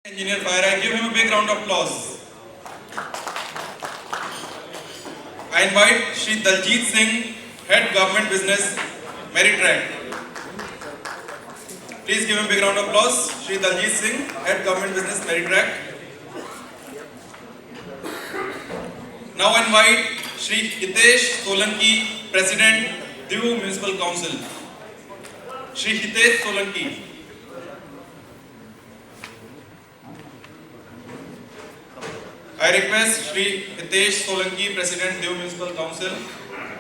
Engineer Fire, I give him a big round of applause. I invite Shri Daljit Singh, Head Government Business, Merit Track. Please give him a big round of applause. Shri Daljit Singh, Head Government Business, Merit Track. Now I invite Shri Hitesh Solanki, President, Diu Municipal Council. Shri Hitesh Solanki. I request Shri Hitesh Solanki, President, Diu Municipal Council,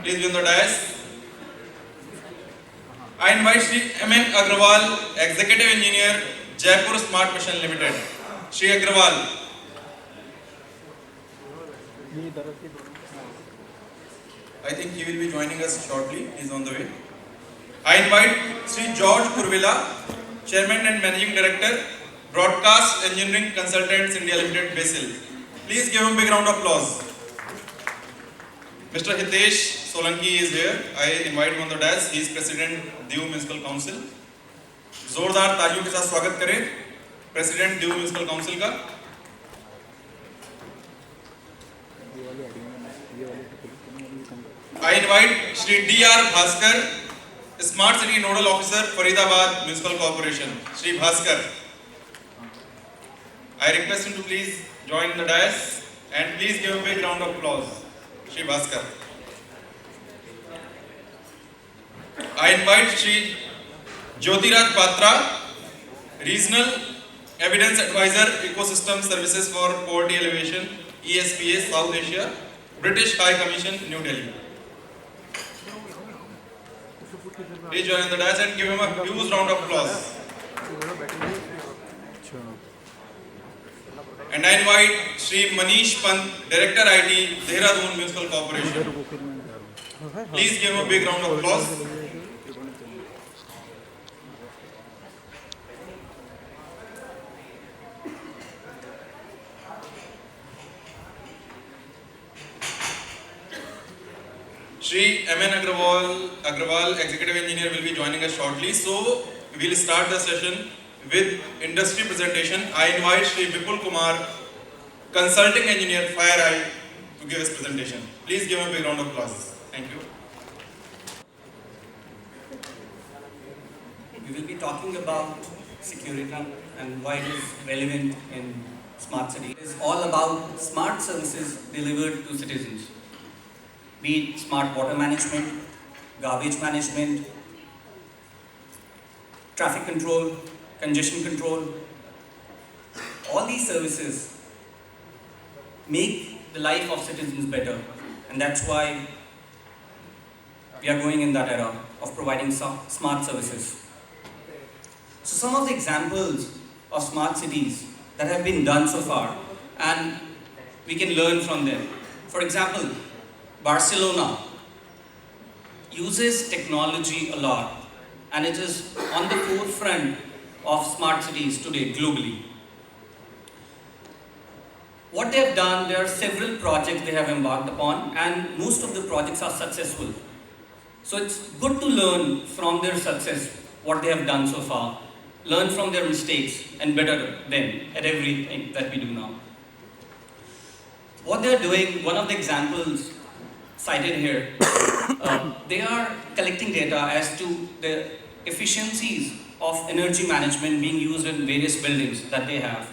please be on the dais. I invite Shri M.N. Agrawal, Executive Engineer, Jaipur Smart Mission Limited. Shri Agrawal. I think he will be joining us shortly, he is on the way. I invite Shri George Kurvila, Chairman and Managing Director, Broadcast Engineering Consultants India Limited, Basil. Please give him a big round of applause. Mr. Hitesh Solanki is here. I invite him on the dais. He is President, Diu Municipal Council. जोरदार तालियों के साथ स्वागत करें President, Diu Municipal Council का. I invite Shri D.R. Bhaskar, Smart City Nodal Officer, Faridabad Municipal Corporation. Shri Bhaskar. I request him to please join the dais and please give a big round of applause. Shri Bhaskar. I invite Shri Jyotiraj Patra, Regional Evidence Advisor Ecosystem Services for Poverty Alleviation, ESPA, South Asia, British High Commission, New Delhi. Please join the dais and give him a huge round of applause. And I invite Shri Manish Pant, Director IT, Dehradun Municipal Corporation. Please give him a big round of applause. Shri M.N. Agrawal, Executive Engineer, will be joining us shortly. So, we will start the session with industry presentation. I invite Shri Vipul Kumar, Consulting Engineer, Fire Eye, to give his presentation. Please give him a big round of applause. Thank you. We will be talking about security and why it is relevant in smart city. It is all about smart services delivered to citizens. Be it smart water management, garbage management, traffic control, congestion control. All these services make the life of citizens better, and that's why we are going in that era of providing smart services. So some of the examples of smart cities that have been done so far, and we can learn from them. For example, Barcelona uses technology a lot, and it is on the forefront of smart cities today globally. What they have done, there are several projects they have embarked upon, and most of the projects are successful. So it's good to learn from their success, what they have done so far, learn from their mistakes and better them at everything that we do now. What they are doing, one of the examples cited here, they are collecting data as to the efficiencies of energy management being used in various buildings that they have.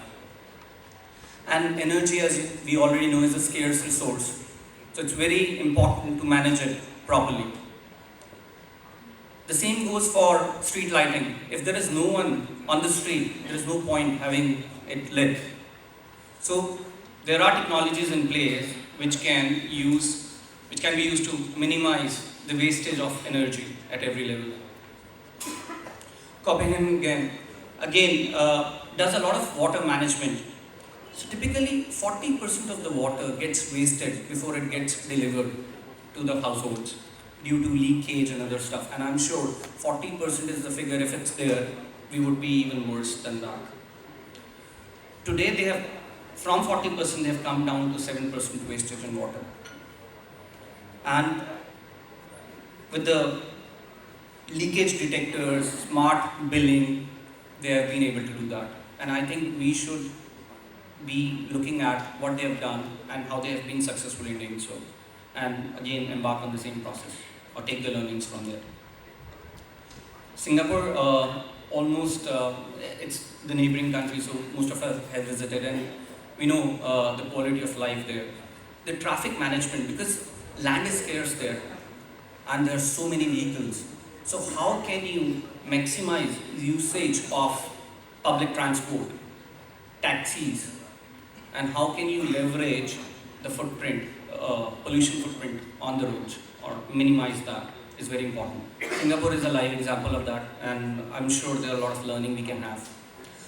And energy, as we already know, is a scarce resource. So it's very important to manage it properly. The same goes for street lighting. If there is no one on the street, there is no point having it lit. So there are technologies in place which can be used to minimize the wastage of energy at every level. Copenhagen again does a lot of water management. So typically 40% of the water gets wasted before it gets delivered to the households due to leakage and other stuff. And I'm sure 40% is the figure. If it's there, we would be even worse than that. Today they have, from 40% they have come down to 7% wastage in water. And with the leakage detectors, smart billing, they have been able to do that. And I think we should be looking at what they have done and how they have been successful in doing so, and again embark on the same process or take the learnings from there. Singapore, almost it's the neighboring country, so most of us have visited, and we know the quality of life there. The traffic management, because land is scarce there, and there are so many vehicles. So how can you maximize usage of public transport, taxis, and how can you leverage the footprint, pollution footprint on the roads, or minimize that is very important. Singapore is a live example of that, and I'm sure there are a lot of learning we can have.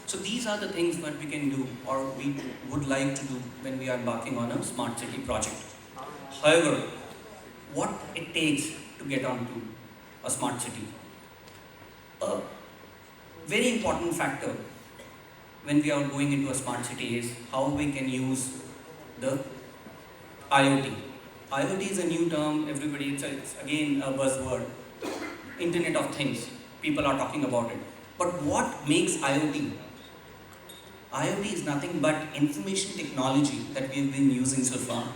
So these are the things that we can do, or we would like to do when we are embarking on a smart city project. However, what it takes to get onto a smart city? A very important factor when we are going into a smart city is how we can use the IoT. IoT is a new term, everybody, it's again a buzzword. Internet of Things, people are talking about it. But what makes IoT? IoT is nothing but information technology that we've been using so far,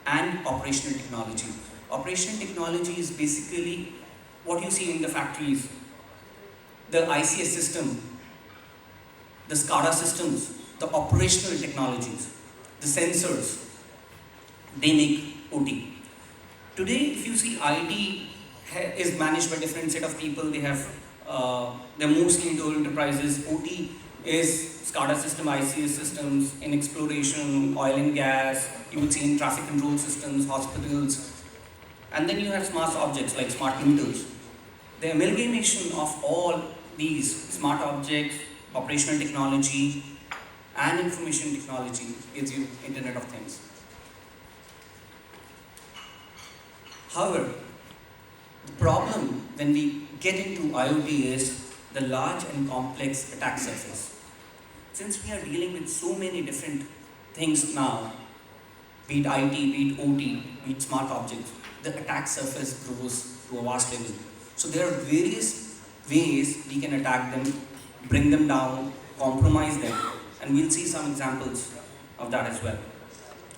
and operational technology. Operational technology is basically what you see in the factories, the ICS system, the SCADA systems, the operational technologies, the sensors, they make OT. Today, if you see IT is managed by different set of people, they're mostly into enterprises. OT is SCADA system, ICS systems, in exploration, oil and gas, you would see in traffic control systems, hospitals, and then you have smart objects like smart meters. The amalgamation of all these smart objects, operational technology, and information technology gives you Internet of Things. However, the problem when we get into IoT is the large and complex attack surface. Since we are dealing with so many different things now, be it IT, be it OT, be it smart objects, the attack surface grows to a vast level. So there are various ways we can attack them, bring them down, compromise them, and we'll see some examples of that as well.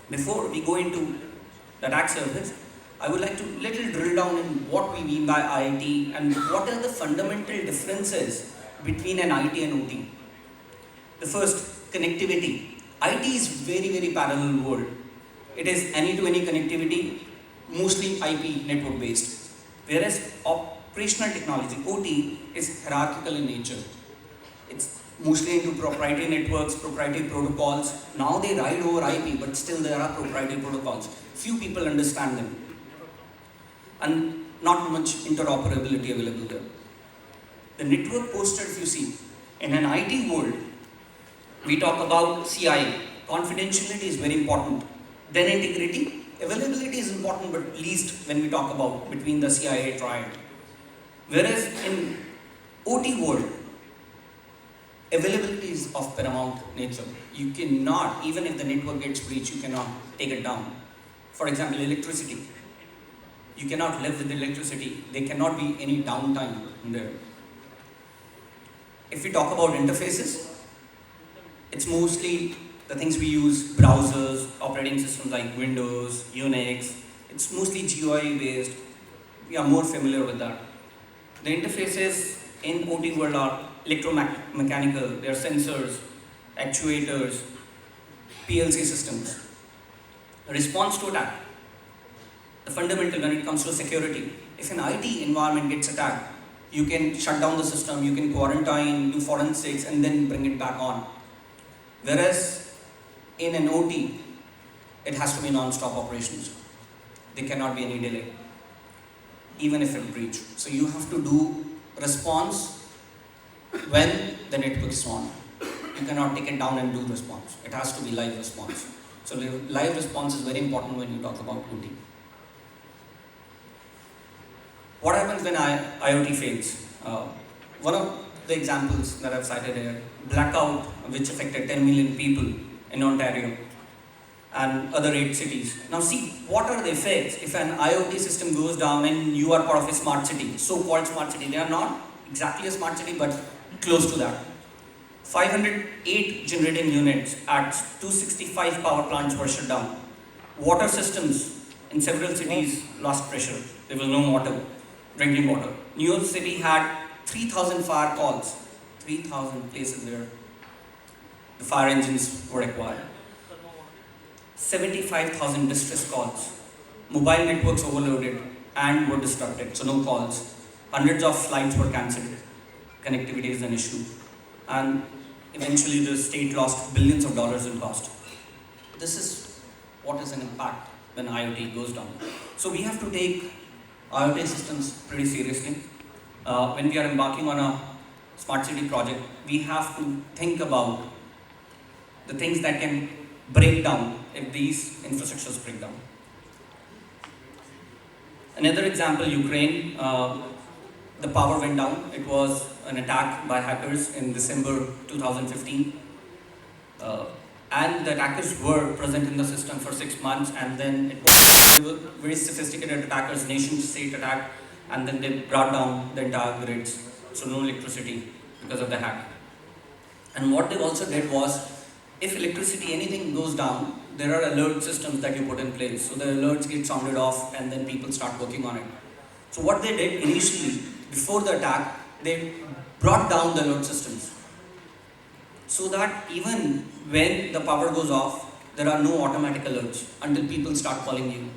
Before we go into the attack surface, I would like to little drill down in what we mean by IT and what are the fundamental differences between an IT and OT. The first, connectivity. IT is very parallel world. It is any-to-any connectivity, mostly IP network based. Whereas operational technology, OT, is hierarchical in nature. It's mostly into proprietary networks, proprietary protocols. Now they ride over IP, but still there are proprietary protocols. Few people understand them, and not much interoperability available there. The network posture, if you see, in an IT world, we talk about CI. Confidentiality is very important. Then integrity, availability is important, but least when we talk about between the CIA triad. Whereas in OT world, availability is of paramount nature. You cannot, even if the network gets breached, you cannot take it down. For example, electricity. You cannot live with electricity. There cannot be any downtime there. If we talk about interfaces, it's mostly the things we use, browsers, operating systems like Windows, Unix. It's mostly GUI based. We are more familiar with that. The interfaces in OT world are electromechanical. They are sensors, actuators, PLC systems. Response to attack. The fundamental when it comes to security. If an IT environment gets attacked, you can shut down the system, you can quarantine, do forensics, and then bring it back on. Whereas in an OT, it has to be non-stop operations. There cannot be any delay, even if it breach. So you have to do response when the network is on. You cannot take it down and do response. It has to be live response. So live response is very important when you talk about OT. What happens when IoT fails? One of the examples that I've cited here, blackout, which affected 10 million people in Ontario and other 8 cities. Now see, what are the effects if an IoT system goes down and you are part of a smart city, so-called smart city. They are not exactly a smart city, but close to that. 508 generating units at 265 power plants were shut down. Water systems in several cities lost pressure. There was no water, drinking water. New York City had 3,000 fire calls, 3,000 places where the fire engines were required. 75,000 distress calls. Mobile networks overloaded and were disrupted, so no calls. Hundreds of flights were cancelled. Connectivity is an issue. And eventually the state lost billions of dollars in cost. This is what is an impact when IoT goes down. So we have to take IoT systems pretty seriously. When we are embarking on a smart city project, we have to think about the things that can break down if these infrastructures break down. Another example, Ukraine, the power went down. It was an attack by hackers in December 2015. And the attackers were present in the system for 6 months, and then they were very sophisticated attackers, nation-state attack, and then they brought down the entire grids, so no electricity because of the hack. And what they also did was, if electricity, anything goes down, there are alert systems that you put in place. So the alerts get sounded off, and then people start working on it. So what they did initially, before the attack, they brought down the alert systems, so that even when the power goes off, there are no automatic alerts until people start calling you.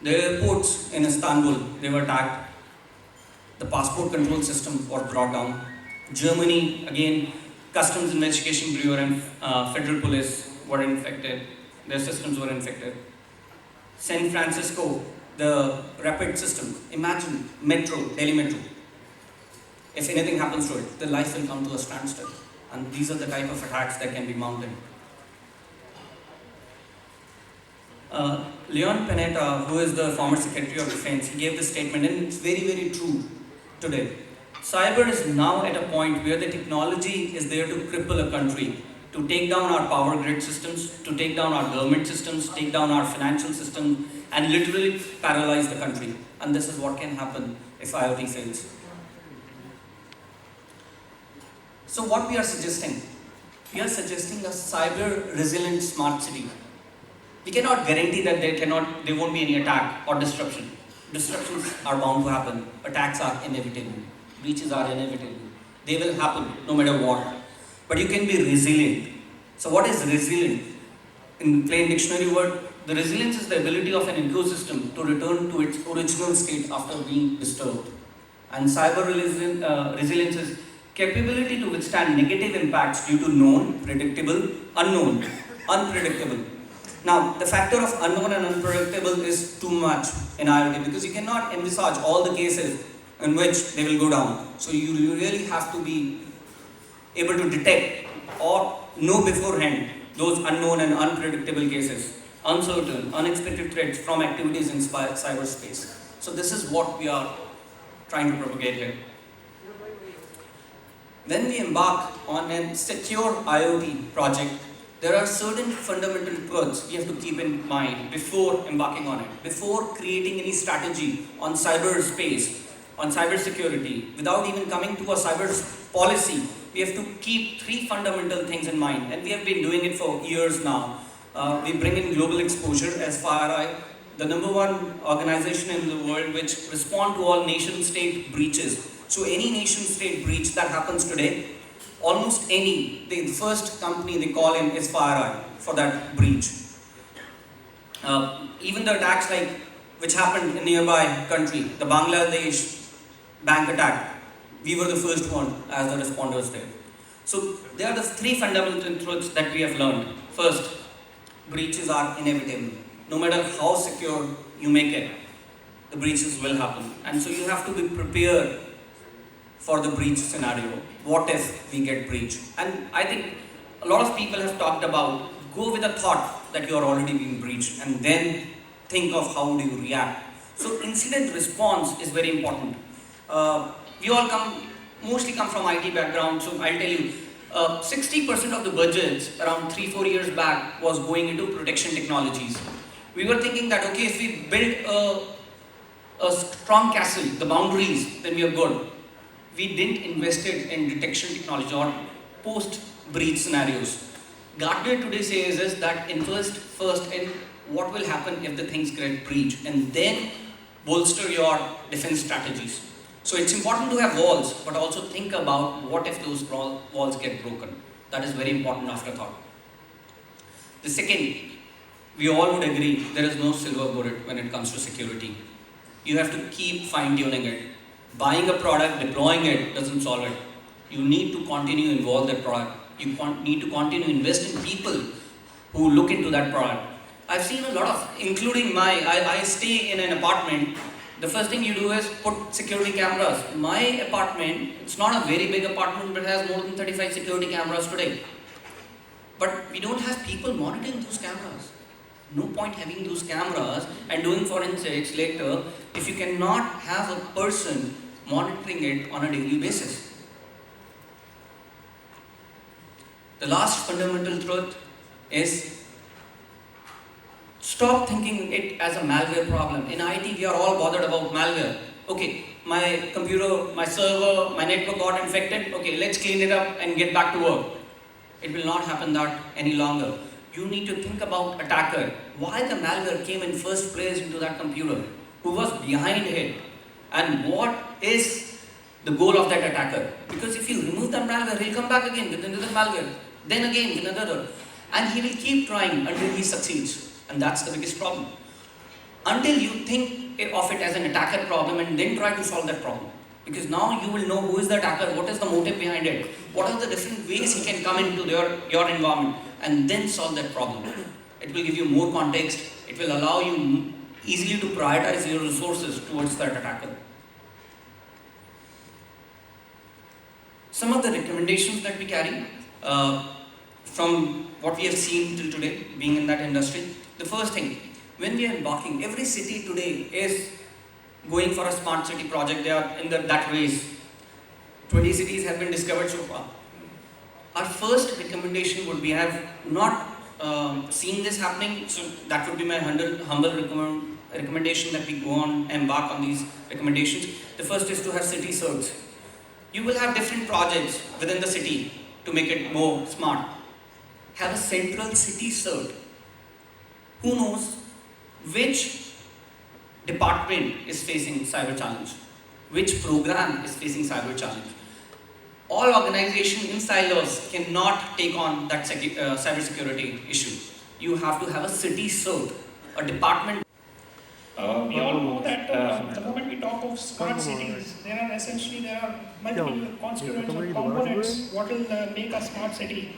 The airports in Istanbul, they were attacked. The passport control system was brought down. Germany, again, Customs Investigation Bureau and Federal Police were infected. Their systems were infected. San Francisco, the rapid system. Imagine Metro, Delhi Metro. If anything happens to it, the life will come to a standstill. And these are the type of attacks that can be mounted. Leon Panetta, who is the former Secretary of Defense, he gave this statement, and it's very, very true today. Cyber is now at a point where the technology is there to cripple a country, to take down our power grid systems, to take down our government systems, take down our financial system, and literally paralyze the country. And this is what can happen if IoT fails. So what we are suggesting? We are suggesting a cyber resilient smart city. We cannot guarantee that there won't be any attack or disruption. Disruptions are bound to happen. Attacks are inevitable. Breaches are inevitable. They will happen no matter what. But you can be resilient. So what is resilient? In plain dictionary word, the resilience is the ability of an ecosystem to return to its original state after being disturbed. And cyber resilience is capability to withstand negative impacts due to known, predictable, unknown, unpredictable. Now, the factor of unknown and unpredictable is too much in IoT because you cannot envisage all the cases in which they will go down. So you really have to be able to detect or know beforehand those unknown and unpredictable cases, uncertain, unexpected threats from activities in cyberspace. So this is what we are trying to propagate here. When we embark on a secure IoT project, there are certain fundamental truths we have to keep in mind before embarking on it. Before creating any strategy on cyberspace, on cybersecurity, without even coming to a cyber policy, we have to keep 3 fundamental things in mind. And we have been doing it for years now. We bring in global exposure as FireEye, the #1 organization in the world which respond to all nation-state breaches. So any nation-state breach that happens today, almost any, the first company they call in is FireEye for that breach. Even the attacks which happened in nearby country, the Bangladesh bank attack, we were the first one as the responders there. So there are the 3 fundamental truths that we have learned. First, breaches are inevitable. No matter how secure you make it, the breaches will happen. And so you have to be prepared for the breach scenario. What if we get breached? And I think a lot of people have talked about go with the thought that you are already being breached and then think of how do you react. So incident response is very important. We all mostly come from IT background, so I'll tell you, 60% of the budgets around 3-4 years back was going into protection technologies. We were thinking that, okay, if we build a strong castle, the boundaries, then we are good. we didn't invest it in detection technology or post-breach scenarios. Gartner today says is that invest first in what will happen if the things get breached and then bolster your defense strategies. So it's important to have walls, but also think about what if those walls get broken. That is very important afterthought. The second, we all would agree there is no silver bullet when it comes to security. You have to keep fine-tuning it. Buying a product, deploying it doesn't solve it. You need to continue to involve that product. You need to continue to invest in people who look into that product. I've seen a lot of, including I stay in an apartment. The first thing you do is put security cameras. My apartment, it's not a very big apartment, but it has more than 35 security cameras today. But we don't have people monitoring those cameras. No point having those cameras and doing forensics later if you cannot have a person monitoring it on a daily basis. The last fundamental truth is stop thinking it as a malware problem. In IT, we are all bothered about malware. Okay, my computer, my server, my network got infected. Okay, let's clean it up and get back to work. It will not happen that any longer. You need to think about attacker. Why the malware came in first place into that computer? Who was behind it? And what is the goal of that attacker? Because if you remove that malware, he'll come back again with another malware. Then again with another. And he will keep trying until he succeeds. And that's the biggest problem. Until you think of it as an attacker problem and then try to solve that problem. Because now you will know who is the attacker, what is the motive behind it, what are the different ways he can come into your environment, and then solve that problem. It will give you more context, it will allow you easily to prioritize your resources towards that attacker. Some of the recommendations that we carry from what we have seen till today, being in that industry. The first thing, when we are embarking, every city today is going for a smart city project. They are in that race. 20 cities have been discovered so far. Our first recommendation would be, I have not seen this happening, so that would be my humble recommendation that we go on, embark on these recommendations. The first is to have city certs. You will have different projects within the city to make it more smart. Have a central city cert. Who knows which department is facing cyber challenge? Which program is facing cyber challenge? All organizations in silos cannot take on that cyber security issue. You have to have a city cert, a department. We all know that the moment we talk of smart cities, there are multiple constituents or components what will make a smart city.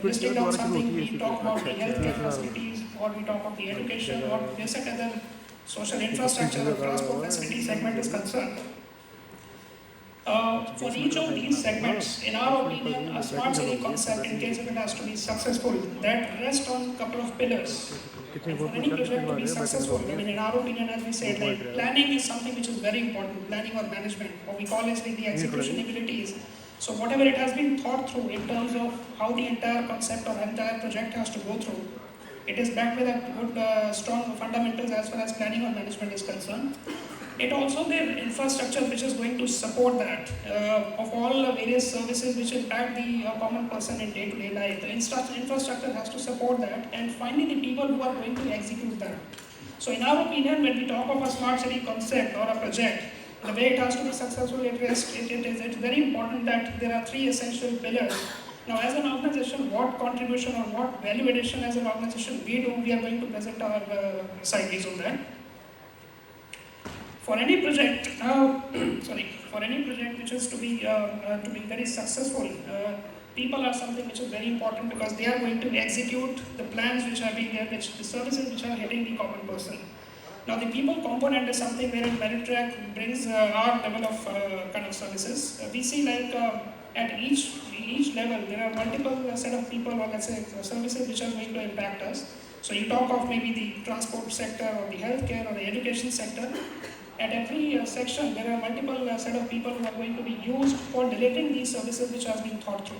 Listing down something, we talk about the healthcare facilities, or we talk of the education, or basic other social infrastructure or transport facility segment is concerned. For each of these segments, in our opinion, a smart city concept, in case if it has to be successful, that rests on a couple of pillars. And for any project to be successful, I mean, in our opinion, as we said, like planning is something which is very important, planning or management, or we call it like the execution abilities. So whatever it has been thought through in terms of how the entire concept or entire project has to go through, it is backed with a good, strong fundamentals as far as planning or management is concerned. It also the infrastructure which is going to support that, of all the various services which impact the common person in day-to-day life. The infrastructure has to support that, and finally the people who are going to execute that. So in our opinion, when we talk of a smart city concept or a project, the way it has to be successful, it's very important that there are three essential pillars. Now, as an organization, what contribution or what value addition as an organization we do, we are going to present our psyches on that. For any project, for any project which is to be very successful, people are something which is very important because they are going to execute the plans which are being there, the services which are hitting the common person. Now, the people component is something wherein Meritrack brings our level of kind of services. We see like at each level there are multiple set of people or let's say services which are going to impact us. So you talk of maybe the transport sector or the healthcare or the education sector. At every section there are multiple set of people who are going to be used for delivering these services which has been thought through.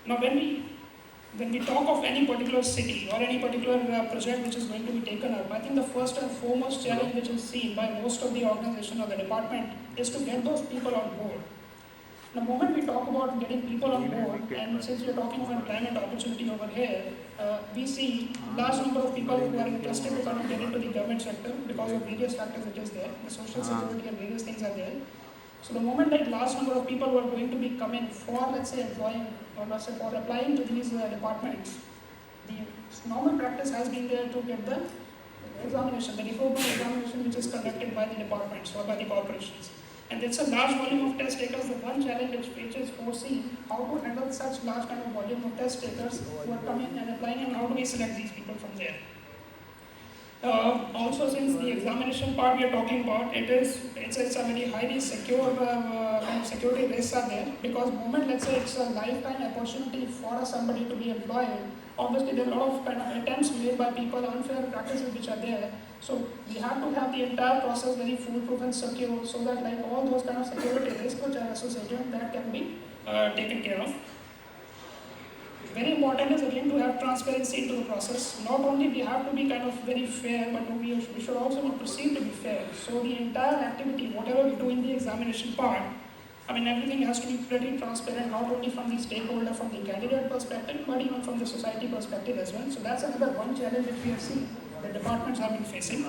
Now when when we talk of any particular city or any particular project which is going to be taken up, I think the first and foremost challenge which is seen by most of the organization or the department is to get those people on board. The moment we talk about getting people on board, and since we are talking of employment opportunity over here, we see large number of people who are interested to kind of get into the government sector because of various factors it is there, the social security and various things are there. So the moment that large number of people who are going to be coming for, let's say, employing or let's say for applying to these departments, the normal practice has been there to get the examination, the recruitment examination which is conducted by the departments or by the corporations. And it's a large volume of test takers. The one challenge which is foreseen how to handle such large kind of volume of test takers who are coming and applying, and how do we select these people from there. Also, since the examination part we are talking about, it's a very highly secure kind of security risks are there, because moment, let's say it's a lifetime opportunity for somebody to be employed, obviously there are a lot of kind of attempts made by people, unfair practices which are there. So we have to have the entire process very foolproof and secure, so that like all those kind of security risks which are associated, that can be taken care of. Very important is again to have transparency into the process. Not only we have to be kind of very fair, but we should also be perceived to be fair. So the entire activity, whatever we do in the examination part, I mean everything has to be pretty transparent, not only from the stakeholder, from the candidate perspective, but even from the society perspective as well. So that's another one challenge which we have seen the departments have been facing.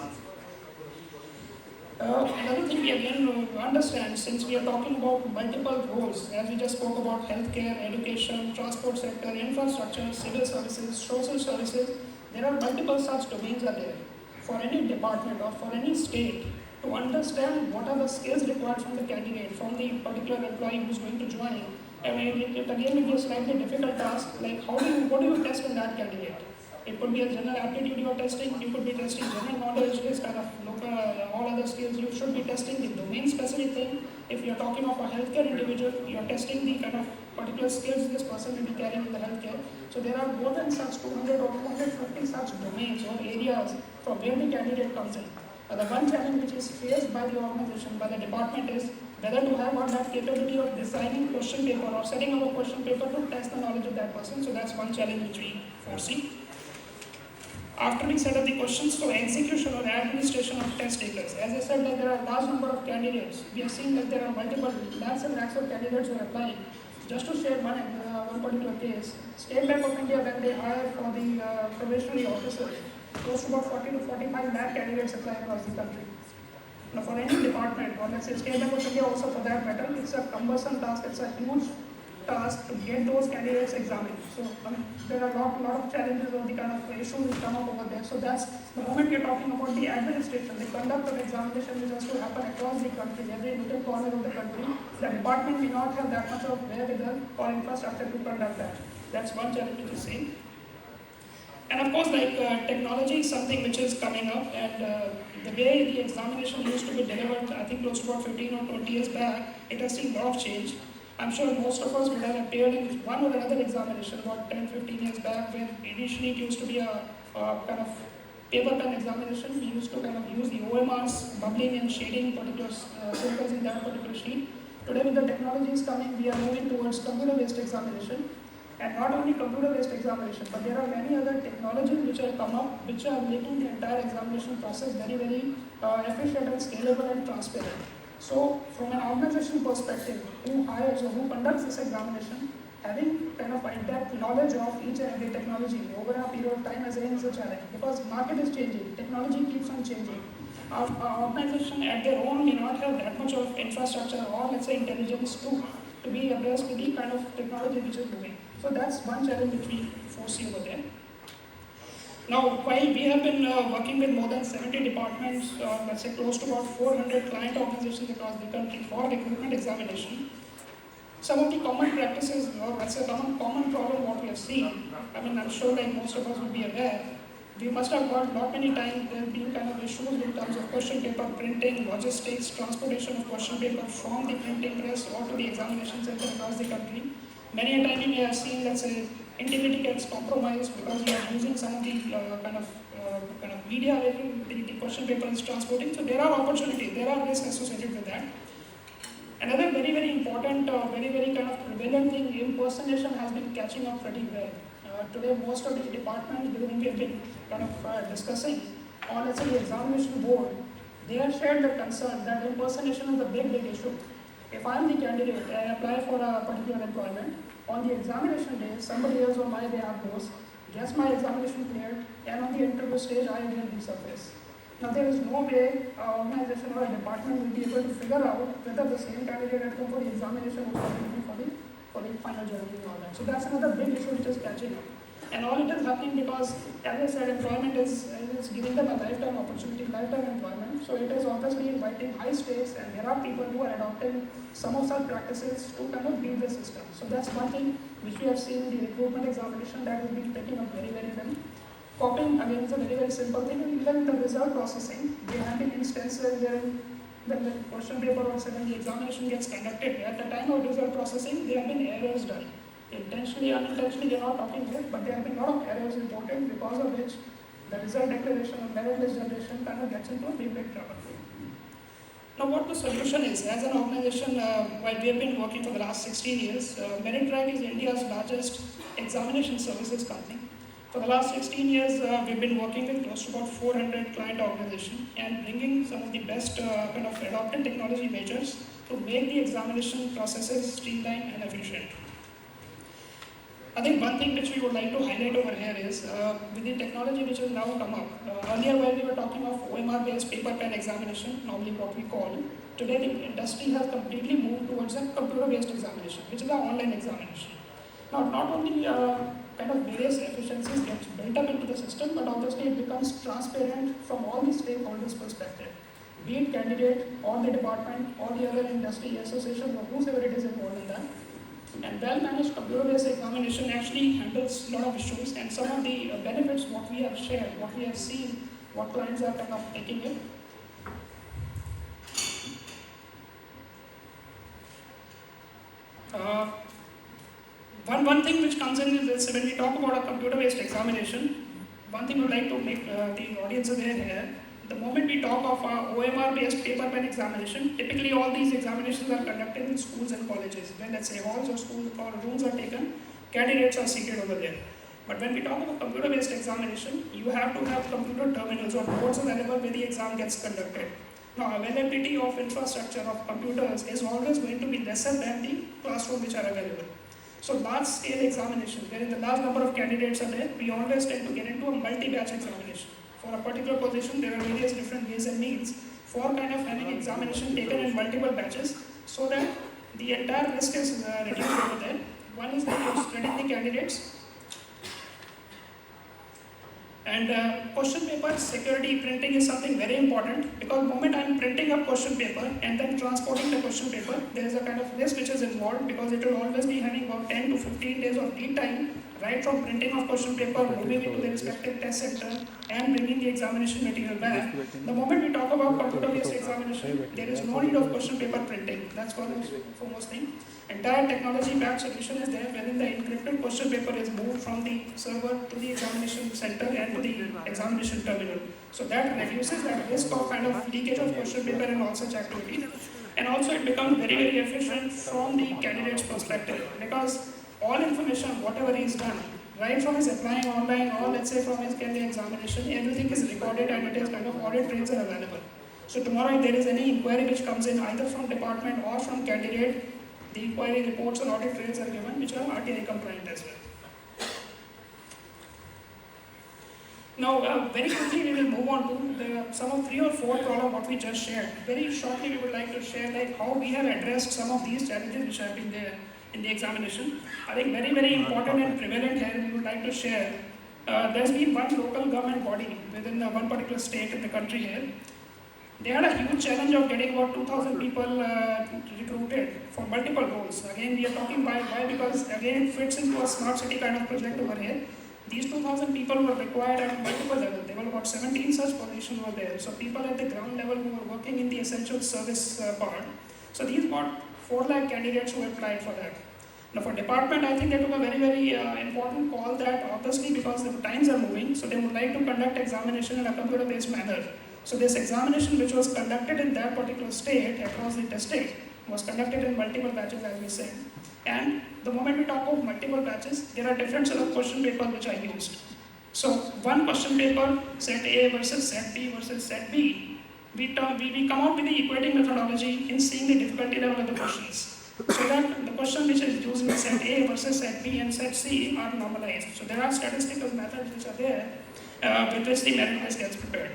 Another thing we again understand, since we are talking about multiple roles, as we just spoke about healthcare, education, transport sector, infrastructure, civil services, social services, there are multiple such domains are there. For any department or for any state to understand what are the skills required from the candidate, from the particular employee who is going to join, I mean, it again will be a slightly difficult task, like what do you test in that candidate? It could be a general aptitude you are testing, you could be testing general knowledge, this kind of local, all other skills. You should be testing the domain specific thing. If you are talking of a healthcare individual, you are testing the kind of particular skills this person will be carrying in the healthcare. So there are more than such 200 or 250 such domains or areas from where the candidate comes in. The one challenge which is faced by the organization, by the department, is whether to have or that capability of designing question paper or setting up a question paper to test the knowledge of that person. So that's one challenge which we foresee. After we set up the questions, so execution or administration of test takers. As I said, like there are a large number of candidates. We have seen that there are multiple lakhs and lakhs of candidates who are applying. Just to share one particular case, State Bank of India, when they hired for the probationary officers, close to about 40 to 45 lakh candidates apply across the country. Now for any department, or let's say State Bank of India also for that matter, it's a cumbersome task, it's a huge task to get those candidates examined. So there are a lot of challenges or the kind of issues which come up over there. So that's the moment we're talking about the administration, the conduct of examination which has to happen across the country, every little corner of the country. The department may not have that much of wherewithal or infrastructure to conduct that. That's one challenge which is seen. And of course, like technology is something which is coming up, and the way the examination used to be delivered, I think close to about 15 or 20 years back, it has seen a lot of change. I'm sure most of us would have appeared in one or another examination about 10, 15 years back, when initially it used to be a kind of paper pen examination. We used to kind of use the OMRs, bubbling and shading particular symbols in that particular sheet. Today with the technologies coming, we are moving towards computer-based examination. And not only computer-based examination, but there are many other technologies which have come up, which are making the entire examination process very, very efficient and scalable and transparent. So, from an organization perspective, who hires or who conducts this examination, having kind of in-depth knowledge of each and every technology over a period of time is a challenge, because market is changing, technology keeps on changing. Our organization at their own may not have that much of infrastructure or let's say intelligence to be abreast with the kind of technology which is moving. So that's one challenge which we foresee over there. Now, while we have been working with more than 70 departments, let's say close to about 400 client organizations across the country for recruitment examination, some of the common practices, or let's say common problem what we have seen, I mean, I'm sure like most of us would be aware, we must have got not many times there have been kind of issues in terms of question paper printing, logistics, transportation of question paper from the printing press or to the examination center across the country. Many a time we may have seen, let's say, integrity gets compromised because we are using some of the kind of media where the question paper is transporting. So there are opportunities, there are risks associated with that. Another very, very important, very, very kind of prevalent thing, impersonation has been catching up pretty well. Today, most of the departments within we have been kind of discussing on, let's say, the examination board, they have shared the concern that impersonation is a big, big issue. If I am the candidate and I apply for a particular employment, on the examination day, somebody else on my behalf goes, gets my examination cleared, and on the interview stage, I again resurface. Now, there is no way an organization or a department will be able to figure out whether the same candidate had come for the examination was competing for the final journey and all that. So that's another big issue which is catching up. And all it is happening because, as I said, employment is giving them a lifetime opportunity, lifetime employment. So it is obviously inviting high stakes, and there are people who are adopting some of such practices to kind of beat the system. So that's one thing which we have seen in the recruitment examination that has been picking up very, very well. Copying, again, is a very, very simple thing, and even in the result processing, there have been instances wherein when the question paper or when the examination gets conducted, at the time of result processing, there have been errors done. Intentionally, unintentionally, they're not talking about it, but there have been a lot of errors reported, because of which the result declaration or merit list generation kind of gets into a big, big trouble. Now, what the solution is, as an organization, while we have been working for the last 16 years, MeritTrack is India's largest examination services company. For the last 16 years, we've been working with close to about 400 client organizations and bringing some of the best kind of adopted technology measures to make the examination processes streamlined and efficient. I think one thing which we would like to highlight over here is with the technology which has now come up. Earlier, while we were talking of OMR-based paper pen examination, normally what we call, today the industry has completely moved towards a computer-based examination, which is an online examination. Now, not only kind of various efficiencies get built up into the system, but obviously it becomes transparent from all the stakeholders' perspective, be it candidate or the department or the other industry association or whoever it is involved in that. And well-managed computer-based examination actually handles a lot of issues, and some of the benefits what we have shared, what we have seen, what clients are kind of taking it. One thing which comes in is when we talk about a computer-based examination, one thing we'd like to make the audience aware here. The moment we talk of OMR-based paper pen examination, typically all these examinations are conducted in schools and colleges, where let's say halls or schools or rooms are taken, candidates are seated over there. But when we talk about computer-based examination, you have to have computer terminals or boards available where the exam gets conducted. Now, availability of infrastructure of computers is always going to be lesser than the classroom which are available. So large-scale examination, wherein the large number of candidates are there, we always tend to get into a multi-batch examination. For a particular position, there are various different ways and means for kind of having examination taken in multiple batches, so that the entire risk is reduced over there. One is that you're spreading the candidates. And question paper security printing is something very important, because the moment I'm printing up question paper and then transporting the question paper, there is a kind of risk which is involved, because it will always be having about 10 to 15 days of lead time, right from printing of question paper, moving it to the respective test center, and bringing the examination material back. The moment we talk about computer-based examination, there is no need of question paper printing. That's one foremost thing. Entire technology-backed solution is there, wherein the encrypted question paper is moved from the server to the examination center and to the examination terminal. So that reduces that risk of kind of leakage of question paper and all such activities. And also it becomes very, very efficient from the candidate's perspective, because all information, whatever is done, right from his applying online or let's say from his candidate examination, everything is recorded and it is kind of audit trails are available. So tomorrow if there is any inquiry which comes in either from department or from candidate, the inquiry reports and audit trails are given, which are RTI compliant as well. Now, very quickly we will move on to the some of 3 or 4 problems what we just shared. Very shortly we would like to share like how we have addressed some of these challenges which have been there in the examination. I think very, very important and prevalent here we would like to share. There's been one local government body within one particular state in the country here. They had a huge challenge of getting about 2,000 people recruited for multiple roles. Again, we are talking why because again it fits into a smart city kind of project over here. These 2,000 people were required at multiple levels. There were about 17 such positions were there. So people at the ground level who were working in the essential service part. So these about 4 lakh candidates who applied for that. Now for department, I think they took a very, very important call that obviously because the times are moving, so they would like to conduct examination in a computer-based manner. So this examination which was conducted in that particular state across the district was conducted in multiple batches, as we said. And the moment we talk of multiple batches, there are different set of question papers which are used. So one question paper, set A versus set B versus set B, we come out with the equating methodology in seeing the difficulty level of the questions. So that the question which is used in set A versus set B and set C are normalized. So there are statistical methods which are there with which the merit test gets prepared.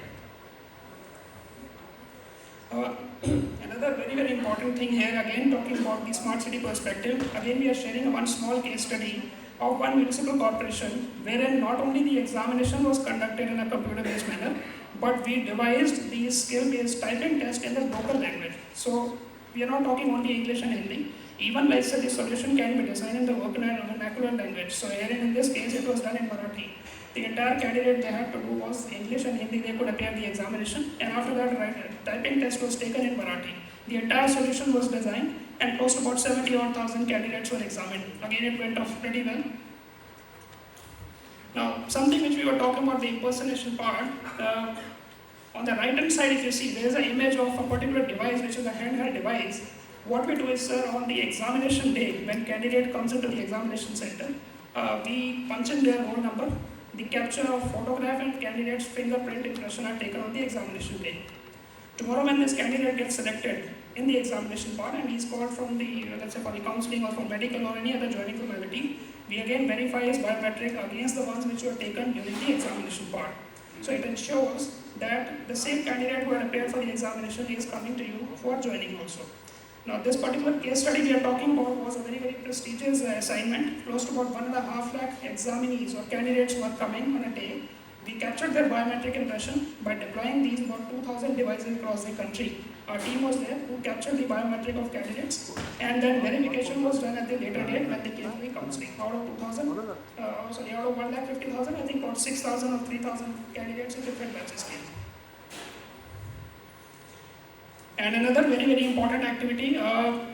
Another very important thing here, again talking about the smart city perspective, again we are sharing one small case study of one municipal corporation wherein not only the examination was conducted in a computer-based manner, but we devised the skill-based typing test in the local language. So we are not talking only English and Hindi. Even like say the solution can be designed in the vernacular language. So here in this case it was done in Marathi. The entire candidate they had to do was English and Hindi, they could appear the examination, and after that typing test was taken in Marathi. The entire solution was designed and close to about 70,000 candidates were examined. Again it went off pretty well. Now something which we were talking about the impersonation part, on the right hand side if you see there is an image of a particular device which is a handheld device. What we do is on the examination day when candidate comes into the examination center, we punch in their roll number. The capture of photograph and candidate's fingerprint impression are taken on the examination day. Tomorrow when this candidate gets selected in the examination part and he is called from the, let's say for the counseling or for medical or any other joining formality, we again verify his biometric against the ones which were taken during the examination part. So it ensures that the same candidate who had appeared for the examination is coming to you for joining also. Now this particular case study we are talking about was a very prestigious assignment. Close to about 1.5 lakh examinees or candidates who are coming on a day. We captured their biometric impression by deploying these about 2,000 devices across the country. Our team was there who captured the biometric of candidates, and then verification was done at the later date when they came to the counseling. Out of 2,000, out of 1,50,000, I think about 6,000 or 3,000 candidates in different batches came. And another very important activity,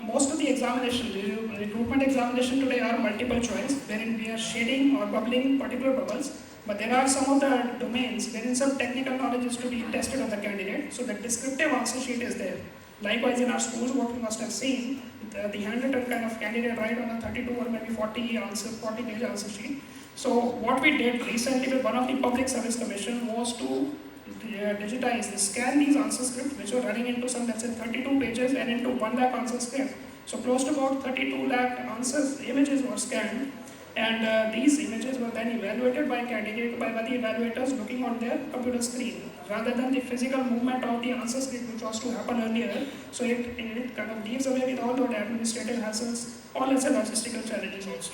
most of the examination, the recruitment examination today are multiple choice, wherein we are shading or bubbling particular bubbles. But there are some of the domains wherein some technical knowledge is to be tested on the candidate. So the descriptive answer sheet is there. Likewise in our schools, what we must have seen, the handwritten kind of candidate write on a 32 or maybe 40-page answer sheet. So what we did recently with one of the public service commission was to digitize, scan these answer scripts which were running into some, let's say 32 pages and into 1 lakh answer script. So close to about 32 lakh answers, images were scanned, and these images were then evaluated by the evaluators looking on their computer screen rather than the physical movement of the answer script which was to happen earlier. So it kind of leaves away with all the administrative hassles or let's say logistical challenges also.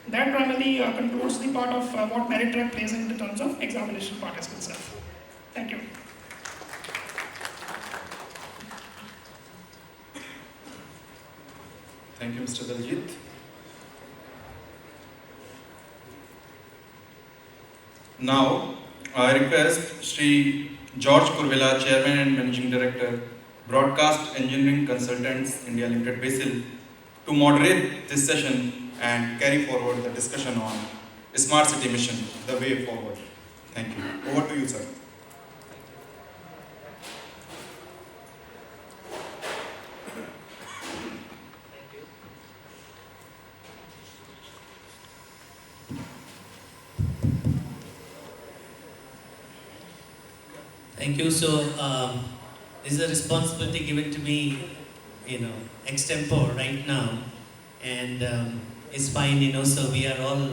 That primarily concludes the part of what merit track plays in the terms of examination part is concerned. Thank you. Thank you, Mr. Daljit. Now, I request Shri George Kurvela, Chairman and Managing Director, Broadcast Engineering Consultants India Limited, Basil, to moderate this session and carry forward the discussion on Smart City Mission, the way forward. Thank you. Over to you, sir. Thank you. So, this is a responsibility given to me, extempore right now, and it's fine, so we are all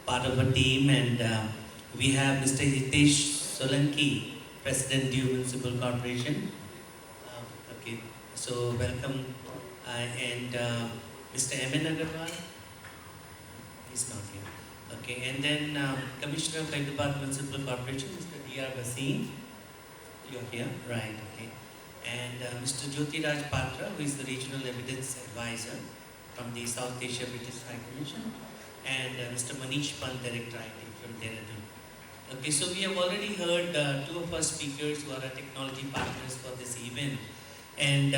part of a team, and we have Mr. Hitesh Solanki, President, Due Municipal Corporation. Okay, so welcome, and Mr. M.N. Agarwal, he's not here. Okay, and then Commissioner of Hyderabad Municipal Corporation, Mr. D.R. Basin. You're here, right? Okay. And Mr. Jyoti Raj Patra, who is the Regional Evidence Advisor from the South Asia British High Commission, and Mr. Manish Pant, Director IT from Dehradun. Okay, so we have already heard two of our speakers who are our technology partners for this event, and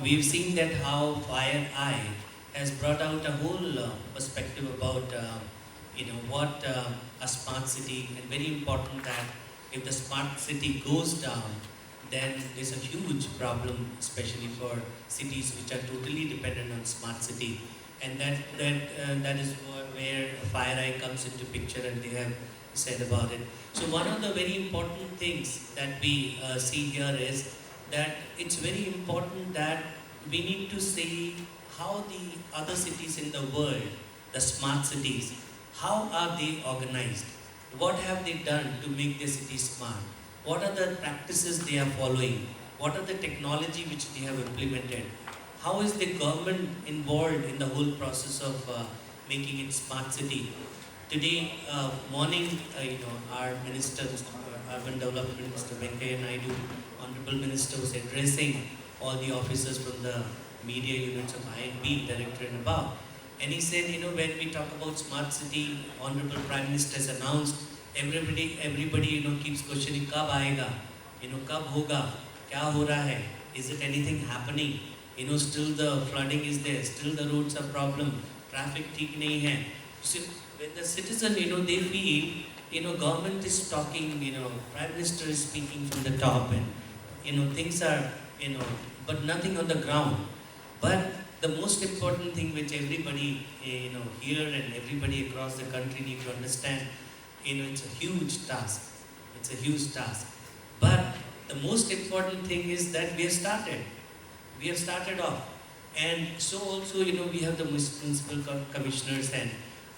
we've seen that how FireEye has brought out a whole perspective about what a smart city, and very important that if the smart city goes down, then there's a huge problem, especially for cities which are totally dependent on smart city. And that is where FireEye comes into picture, and they have said about it. So one of the very important things that we see here is that it's very important that we need to see how the other cities in the world, the smart cities, how are they organized? What have they done to make their cities smart? What are the practices they are following? What are the technology which they have implemented? How is the government involved in the whole process of making it smart city? Today morning, our Minister, Urban Development, Mr. Venkaiah Naidu, Honorable Minister, was addressing all the officers from the media units of INB, Director and above. And he said, when we talk about smart city, Honorable Prime Minister has announced, everybody, keeps questioning, kab aayega? Kab hoga? Kya ho raha hai? Is it anything happening? Still the flooding is there, still the roads are problem, traffic theek nahi hai. So when the citizen, they feel, government is talking, Prime Minister is speaking from the top, and, things are, but nothing on the ground. But the most important thing which everybody, here and everybody across the country need to understand, it's a huge task. It's a huge task. But the most important thing is that we have started. We have started off. And so also, we have the municipal commissioners, and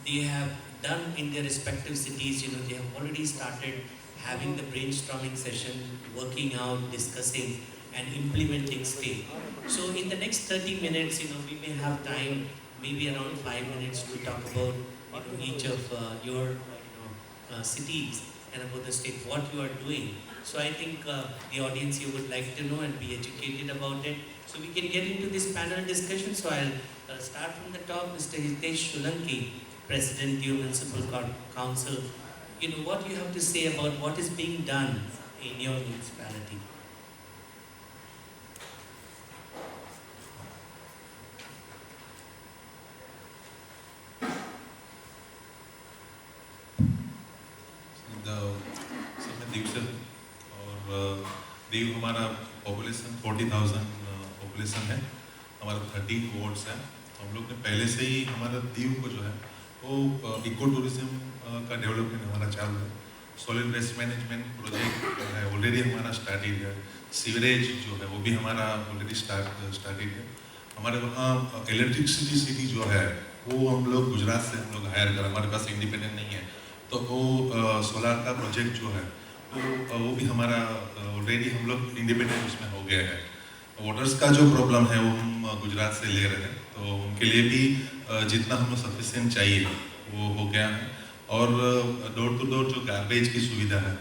they have done in their respective cities, they have already started having the brainstorming session, working out, discussing, and implementing state. So in the next 30 minutes, we may have time, maybe around 5 minutes, to talk about each of your cities and about the state, what you are doing. So I think the audience here would like to know and be educated about it. So we can get into this panel discussion. So I'll start from the top. Mr. Hitesh Shulanki, President, Diu Municipal Council. What you have to say about what is being done in your municipality? मैं दीव से और दीव हमारा population 40,000 population है, हमारा 13 wards हैं। हम लोग ने पहले से ही हमारा दीव को जो है वो इको टूरिज्म का डेवलपमेंट हमारा चालू है। सॉलिड वेस्ट मैनेजमेंट प्रोजेक्ट जो है ऑलरेडी हमारा स्टार्टेड है। सीवरेज जो है वो भी हमारा ऑलरेडी स्टार्टेड है। हमारे वहाँ इलेक्ट्रिसिटी सिटी जो है वो हम लोग गुजरात से हम लोग हायर कर, हमारे पास इंडिपेंडेंट नहीं है, तो वो सोलार का प्रोजेक्ट जो है वो भी हमारा ऑलरेडी हम लोग इंडिपेंडेंट उसमें हो गया है। वाटर्स का जो प्रॉब्लम है वो हम गुजरात से ले रहे हैं, तो उनके लिए भी जितना हमें सफिशिएंट चाहिए वो हो गया है। और डोर टू डोर जो गार्बेज की सुविधा है